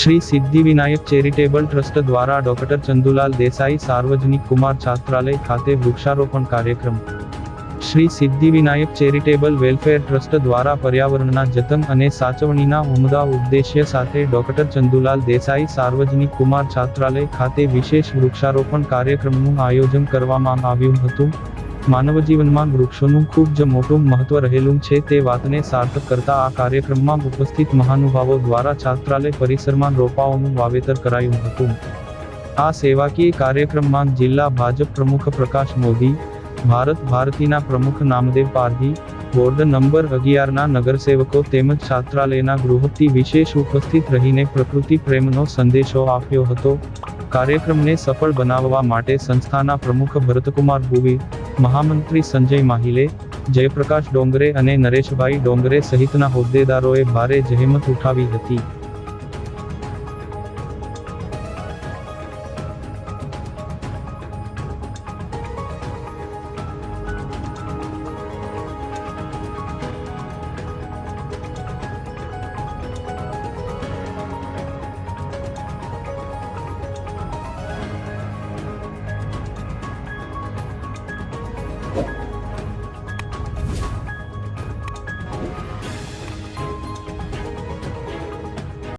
Shri Siddhivinayak charitable trust द्वारा doctor Chandulal Desai सार्वजनिक कुमार छात्रालय खाते वृक्षारोपण कार्यक्रम। Shri Siddhivinayak charitable welfare trust द्वारा पर्यावरणना जतन अने साचवणीना उमदा उद्देश्य साथे डॉक्टर चंदुलाल देसाई सार्वजनिक कुमार छात्रालय खाते विशेष वृक्षारोपण कार्यक्रमનું આયોજન કરવામાં આવ્યું હતું। માનવજીવનમાં વૃક્ષોનું ખૂબ જ મોટું મહત્વ રહેલું છે તે વાતને સાર્થક કરતા આ કાર્યક્રમમાં ઉપસ્થિત મહાનુભાવો દ્વારા છાત્રાલય પરિસરમાં રોપાઓનું વાવેતર કરાયું હતું। આ સેવાકીય કાર્યક્રમમાં જિલ્લા ભાજપ પ્રમુખ પ્રકાશ મોદી, ભારત ભારતીના પ્રમુખ નામદેવ પારધી, વોર્ડ નંબર 11ના નગરસેવકો તેમજ છાત્રાલયના ગૃહથી વિશેષ ઉપસ્થિત રહીને પ્રકૃતિ પ્રેમનો સંદેશો આપ્યો હતો। કાર્યક્રમને સફળ બનાવવા માટે સંસ્થાના પ્રમુખ ભરતકુમાર ભુવી, મહામંત્રી સંજય માહિલે, જયપ્રકાશ ડોંગરે અને નરેશભાઈ ડોંગરે સહિતના હોદ્દેદારોએ ભારે જહેમત ઉઠાવી હતી।